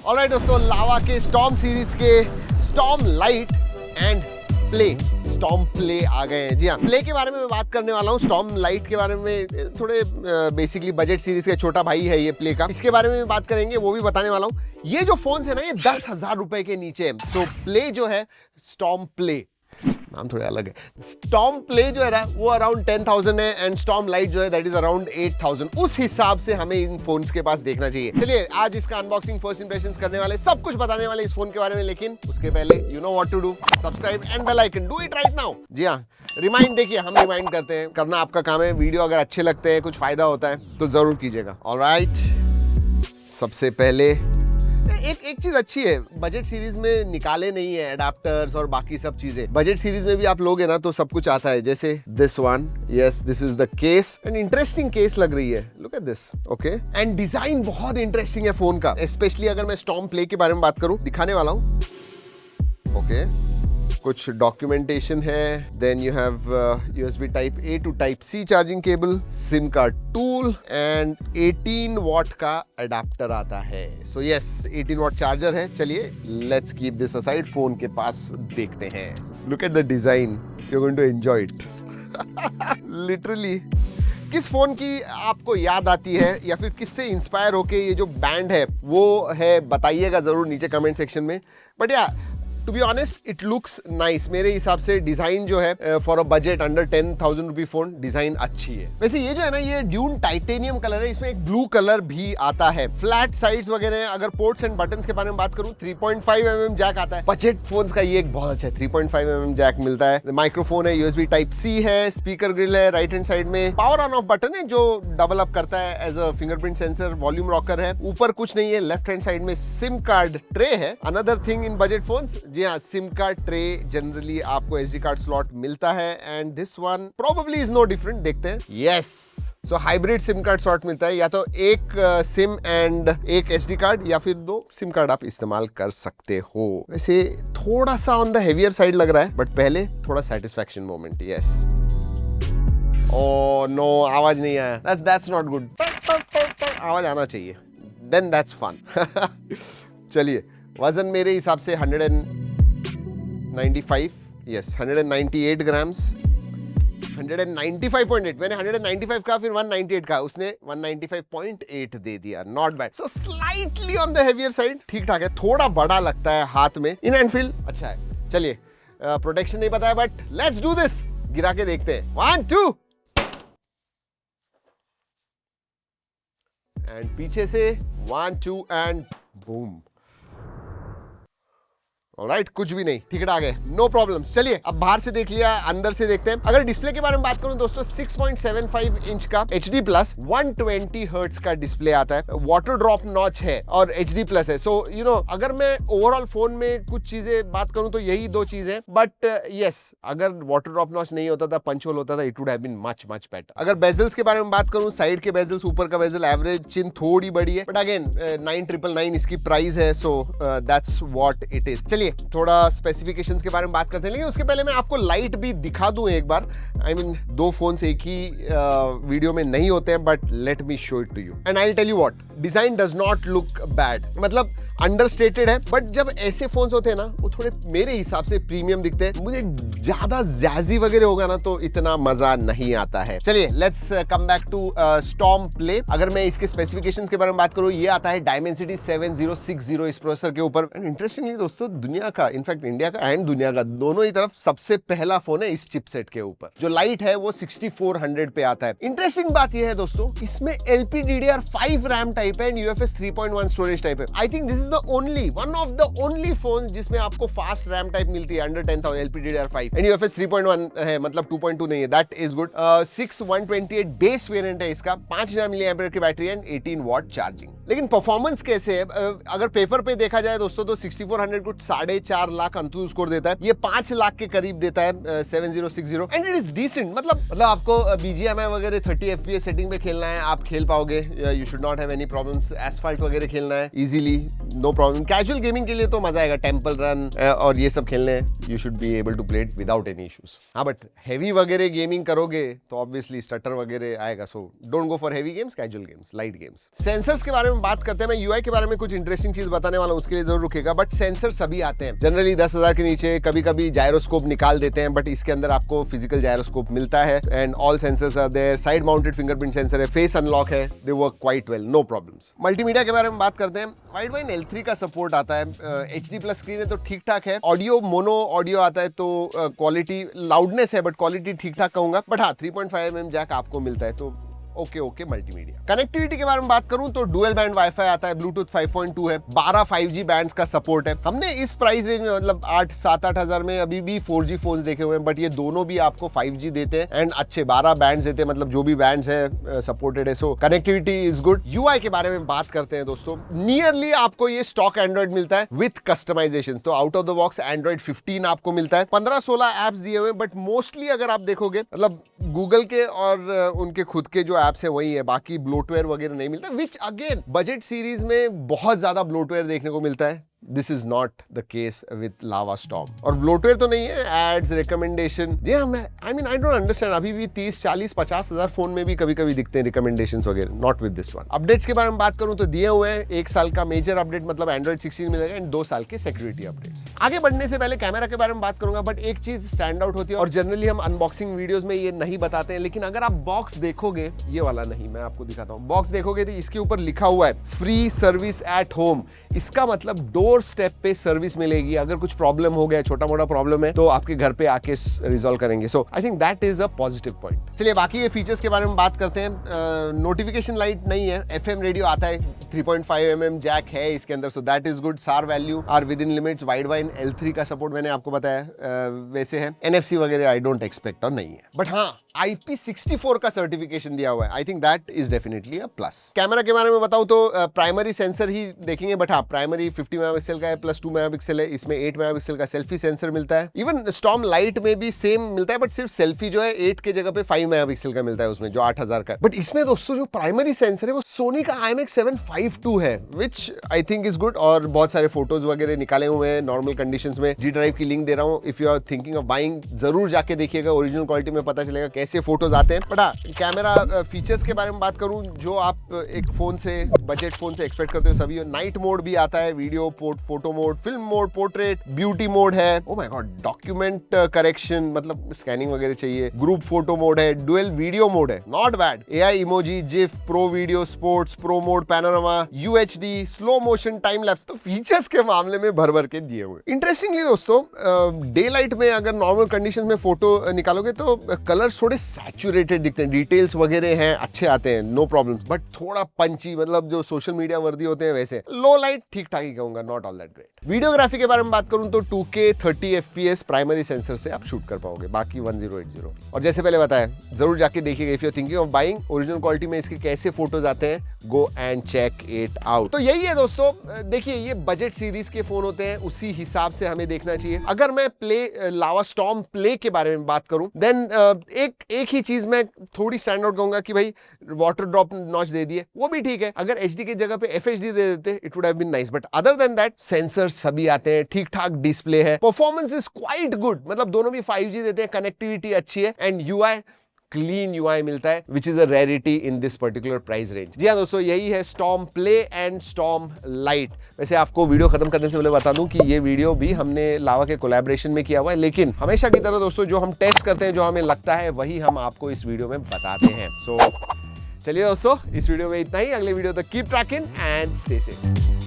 Alright दोस्तों, लावा के storm series के storm lite and play, storm play आ गए हैं। जी हाँ, प्ले के बारे में मैं बात करने वाला हूँ। स्टॉर्म लाइट के बारे में थोड़े बेसिकली बजट सीरीज का छोटा भाई है ये प्ले का, इसके बारे में बात करेंगे, वो भी बताने वाला हूँ। ये जो फोन है ना, ये 10,000 रुपए के नीचे है। सो प्ले जो है, स्टॉर्म प्ले, नाम थोड़े अलग है। स्टॉर्म प्ले जो है ना, वो अराउंड 10,000 है एंड स्टॉर्म लाइट जो है दैट इज अराउंड 8,000। उस हिसाब से हमें इन फोन्स के पास देखना चाहिए। चलिए आज इसका अनबॉक्सिंग, फर्स्ट इंप्रेशंस करने वाले, सब कुछ बताने वाले इस फोन के बारे में। लेकिन उसके पहले you know what to do, subscribe and bell icon, do it right now. जी हाँ, रिमाइंड, देखिए हम रिमाइंड करते हैं, करना आपका काम है। वीडियो अगर अच्छे लगते हैं, कुछ फायदा होता है तो जरूर कीजिएगा। ऑलराइट, सबसे पहले एक चीज अच्छी है, बजट सीरीज में निकाले नहीं है एडाप्टर्स और बाकी सब चीजें। बजट सीरीज में भी आप लोगे ना तो सब कुछ आता है, जैसे this one, yes this is the case and interesting case लग रही है, look at this, okay. And design बहुत इंटरेस्टिंग है फोन का, स्पेशली अगर मैं स्टॉर्म प्ले के बारे में बात करूं, दिखाने वाला हूं। ओके, कुछ डॉक्यूमेंटेशन है, then you have USB type A to type C charging cable, SIM card tool and 18 watt का अडाप्टर आता है। सो यस, 18 वॉट चार्जर है। चलिए let's keep this aside, phone के पास देखते हैं। Look at the design, you are going to enjoy it literally. किस फोन की आपको याद आती है या फिर किससे इंस्पायर होके ये जो बैंड है वो है, बताइएगा जरूर नीचे कमेंट सेक्शन में। बट या to be honest, it looks nice. मेरे हिसाब से डिजाइन जो है for a budget under 10,000 rupee phone, design अच्छी है। वैसे ये जो है ना, ये ड्यून टाइटेनियम कलर है, इसमें एक ब्लू कलर भी आता है। फ्लैट साइड्स वगैरह। अगर पोर्ट्स एंड बटन्स के बारे में बात करूं, 3.5 mm जैक आता है। बजट फोन्स का ये एक बहुत अच्छा है, 3.5 mm जैक मिलता है। माइक्रोफोन है, USB टाइप C है, स्पीकर ग्रिल है राइट हैंड साइड में, पावर ऑन ऑफ बटन है जो डबल अप करता है as a fingerprint sensor, volume rocker है। ऊपर कुछ नहीं है, लेफ्ट हैंड साइड में सिम कार्ड ट्रे है। Another thing in budget phones, जी हाँ, सिम कार्ड ट्रे जनरली आपको SD कार्ड स्लॉट मिलता है and this one probably is no different. देखते हैं। यस, सो हाइब्रिड सिम कार्ड स्लॉट मिलता है, या तो एक सिम एंड एक SD कार्ड, या फिर 2 सिम कार्ड आप इस्तेमाल कर सकते हो। वैसे थोड़ा सा ऑन द हेवियर साइड लग रहा है, बट पहले थोड़ा satisfaction moment. Yes, oh no, आवाज नहीं आया, दैट्स नॉट गुड। आवाज आना चाहिए, देन दैट्स फन। चलिए, वजन मेरे हिसाब से 195, यस 198 ग्राम्स, 195.8। मैंने 195 का फिर 198 का, उसने 195.8 दे दिया। Not bad, so slightly on the heavier side, ठीक ठाक है। थोड़ा बड़ा लगता है हाथ में, इन एंड फील अच्छा है। चलिए, प्रोटेक्शन नहीं पता है बट लेट्स डू दिस, गिरा के देखते हैं। 1 2 एंड पीछे से 1 2 एंड बूम। ऑलराइट, कुछ भी नहीं, ठीक है, आ गए, नो प्रॉब्लम्स। चलिए अब बाहर से देख लिया, अंदर से देखते हैं। अगर डिस्प्ले के बारे में बात करूं दोस्तों, 6.75 इंच का HD प्लस 120 हर्ट्ज का डिस्प्ले आता है। वाटर ड्रॉप नॉच है और HD प्लस है। सो यू नो, अगर मैं ओवरऑल फोन में कुछ चीजें बात करूं तो यही 2 चीजें। बट यस, अगर वाटर ड्रॉप नॉच नहीं होता था, पंच होल होता था, it would have been much much better. अगर बेजल्स के बारे में बात करूं, साइड के बेजल्स, ऊपर का बेजल एवरेज, चिन थोड़ी बड़ी है, बट अगेन 9,999 इसकी प्राइस है। So that's what it is. चलिए थोड़ा स्पेसिफिकेशंस के बारे में बात करते हैं, लेकिन उसके पहले मैं आपको लाइट भी दिखा दूं एक बार। I mean, 2 फोन्स एक ही वीडियो में नहीं होते हैं, but let me show it to you and I will tell you what, design does not look bad, मतलब अंडरस्टेटेड है, बट जब ऐसे फोन्स होते हैं ना, वो थोड़े मेरे हिसाब से प्रीमियम दिखते हैं। मुझे ज्यादा जैजी वगैरह होगा ना तो इतना मजा नहीं आता है। चलिए let's come back to storm play. अगर मैं इसके स्पेसिफिकेशंस के बारे में बात करूं, ये आता है Dimensity 7060 इस प्रोसेसर के ऊपर। एंड इंटरेस्टिंगली दोस्तों, दुनिया का, इनफैक्ट इंडिया का एंड दुनिया का, दोनों ही तरफ सबसे पहला फोन है इस चिपसेट के ऊपर। जो लाइट है वो 6400 पे आता है। इंटरेस्टिंग बात ये है दोस्तों, इसमें LPDDR5 रैम टाइप है एंड UFS 3.1 स्टोरेज टाइप है। I think this is the only one of the only phone जिसमें आपको फास्ट रैम टाइप मिलती है अंडर 10,000 LPDDR5 एंड UFS 3.1 है, मतलब 2.2 नहीं है। That is good. 6128 base variant है इसका, 5000 mAh की बैटरी एंड 18 वॉट चार्जिंग। लेकिन परफॉर्मेंस कैसे है? अगर पेपर पे देखा जाए दोस्तों तो 6400 कुछ 4.5 लाख अंतु स्कोर देता है, ये 5 लाख के करीब देता है 7060 एंड इट इज डिसेंट। मतलब आपको BGMI वगैरह 30 FPS सेटिंग पे खेलना है, आप खेल पाओगे, you should not have any problems. Asphalt वगैरह खेलना है easily, no problem. Casual gaming के लिए तो मजा आएगा, टेंपल रन और ये सब खेलने हैं, you should be able to play it without any issues. हाँ, बट हेवी वगैरह गेमिंग करोगे तो ऑब्वियसली स्टटर वगैरह आएगा, so don't go for heavy games, casual games, light games. Sensors के बारे में में बात करते हैं, मैं यूआई के बारे में कुछ इंटरेस्टिंग चीज बताने वाला हूँ, उसके लिए जरूर रुकेगा। बट सेंसर सभी आते हैं जनरली 10,000 के नीचे, कभी कभी जायरोस्कोप निकाल देते हैं, बट इसके अंदर आपको फिजिकल जायरोस्कोप मिलता है and all sensors are there. Side mounted fingerprint sensor है, फेस अनलॉक है, they work quite well, no problems. Multimedia के बारे में बात करते हैं, वाइडबाइन L3 का सपोर्ट आता है, HD प्लस स्क्रीन है तो ठीक ठाक है। ऑडियो मोनो ऑडियो आता है तो क्वालिटी लाउडनेस है बट क्वालिटी ठीक ठाक कहूंगा। बट हाँ 3.5mm जैक आपको मिलता है तो ओके मल्टीमीडिया। कनेक्टिविटी के बारे में बात करूं तो डुअल बैंड वाईफाई आता है, ब्लूटूथ 5.2 है, 12 5G बैंड्स का सपोर्ट है। हमने इस प्राइस रेंज में मतलब 7-8 हजार में अभी भी 4G फोन्स देखे हुए हैं, बट ये दोनों भी आपको 5G देते हैं एंड अच्छे 12 बैंड्स देते हैं, मतलब जो भी बैंड्स है सपोर्टेड है। सो कनेक्टिविटी इज गुड। यूआई के बारे में बात करते हैं दोस्तों, नियरली आपको ये स्टॉक एंड्रॉइड मिलता है विथ कस्टमाइजेशन। तो out of the box Android 15 आपको मिलता है, 15-16 एप्स दिए हुए, बट मोस्टली अगर आप देखोगे मतलब गूगल के और उनके खुद के जो एप्स है वही है, बाकी ब्लोटवेयर वगैरह नहीं मिलता, विच अगेन बजट सीरीज में बहुत ज्यादा ब्लोटवेयर देखने को मिलता है। This is not the case with lava storm. और ब्लोटवेयर तो नहीं है, एड्स रिकमेंडेशन, जी हाँ, आई डोंट अंडरस्टैंड, अभी भी 30-40-50 हजार फोन में भी कभी कभी दिखते हैं रिकमेंडेशंस वगैरह, not with this one. Updates के बारे में बात करूं तो दिए हुए हैं 1 साल का मेजर अपडेट मतलब एंड्रॉइड 16 मिलेगा एंड 2 साल के सिक्योरिटी अपडेट्स। आगे बढ़ने से पहले कैमरा के बारे में बात करूंगा, बट एक चीज स्टैंड आउट होती है और जनरली हम अनबॉक्सिंग वीडियोस में ये नहीं बताते हैं, लेकिन अगर आप बॉक्स देखोगे, ये वाला नहीं, मैं आपको दिखाता हूं, बॉक्स देखोगे तो इसके ऊपर लिखा हुआ है फ्री सर्विस एट होम। इसका मतलब डोर स्टेप पे सर्विस मिलेगी, अगर कुछ प्रॉब्लम हो गया, छोटा मोटा प्रॉब्लम है तो आपके घर पे आके रिजॉल्व करेंगे। So I think that is a positive point. चलिए बाकी ये फीचर्स के बारे में बात करते हैं। नोटिफिकेशन लाइट नहीं है, FM रेडियो आता है, 3.5mm जैक है इसके अंदर, so that is good. SAR value are within limits. Widevine L3 का सपोर्ट मैंने आपको बताया, वैसे है। NFC वगैरह आई डोंट एक्सपेक्ट और नहीं है, बट हाँ IP64 का सर्टिफिकेशन दिया हुआ है, आई think that is definitely a plus. Camera के बारे में बताऊं तो प्राइमरी सेंसर ही देखेंगे, बट हाँ प्राइमरी 50 मेगापिक्सल का है, प्लस 2 मेगापिक्सल है, इसमें 8 मेगापिक्सल का सेल्फी सेंसर मिलता है। इवन स्टॉर्म लाइट में भी सेम मिलता है, बट सिर्फ सेल्फी जो है 8 के जगह पे 5 मेगापिक्सल का मिलता है उसमें, जो 8000 का है। बट इसमें दोस्तों जो प्राइमरी सेंसर है वो सोनी का IMX752 है, which I think is good. और बहुत सारे फोटोज वगैरह निकाले हुए हैं नॉर्मल कंडीशंस में। G ड्राइव की लिंक दे रहा हूँ, if you are thinking of buying जरूर जाके देखिएगा, ओरिजिनल क्वालिटी में पता चलेगा कैसे फोटोज आते हैं। बट कैमरा फीचर्स के बारे में बात करूं, जो आप एक फोन से, बजट फोन से एक्सपेक्ट करते हो सभी, नाइट मोड भी आता है, video port, photo mode, film mode, portrait, beauty mode है, oh my god, document correction मतलब स्कैनिंग वगैरह चाहिए, ग्रुप फोटो मोड है, डुअल वीडियो मोड है, not bad, AI emoji, GIF, pro video, sports, pro mode, panorama, UHD, slow motion, time lapse. तो features के मामले में भर भर के दिए हुए। इंटरेस्टिंगली दोस्तों, डे लाइट में अगर नॉर्मल कंडीशन में फोटो निकालोगे तो कलर्स थोड़े सैचुरेटेड दिखते हैं, डिटेल्स वगैरह हैं, अच्छे आते हैं, नो प्रॉब्लम, बट थोड़ा पंची, मतलब जो सोशल मीडिया वर्दी होते हैं वैसे। लो लाइट ठीक ठाक ही कहूंगा, not all that great. Videography के बारे में बात करूं तो 2K 30 FPS प्राइमरी सेंसर से आप शूट कर पाओगे, बाकी 1080। और जैसे पहले बताया, जरूर जाके देखिएगा, if you are thinking of buying, original quality में इसके कैसे फोटोज आते हैं, go and check it out. तो यही है दोस्तों, देखिए ये बजट सीरीज के फोन होते हैं, उसी हिसाब से हमें देखना चाहिए। अगर मैं लावा स्टॉर्म प्ले के बारे में बात करूं, देन एक ही चीज मैं थोड़ी स्टैंड आउट कहूंगा कि भाई वाटर ड्रॉप नॉच दे दिए, वो भी ठीक है। अगर HD की जगह पे FHD दे देते, it would have been nice, but other than that sensor सभी आते हैं, ठीक ठाक डिस्प्ले है, परफॉर्मेंस इज क्वाइट गुड, मतलब दोनों भी 5G देते हैं, कनेक्टिविटी अच्छी है एंड UI क्लीन UI मिलता है, which is a rarity in this particular price range. जी हाँ दोस्तों, यही है storm play and storm lite. वैसे आपको वीडियो खत्म करने से पहले बता दूं कि ये वीडियो भी हमने लावा के कोलैबोरेशन में किया हुआ है, लेकिन हमेशा की तरह दोस्तों जो हम टेस्ट करते हैं, जो हमें लगता है, वही हम आपको इस वीडियो में बताते हैं। सो चलिए दोस्तों, इस वीडियो में इतना ही। अगले वीडियो तक keep trekking and stay safe.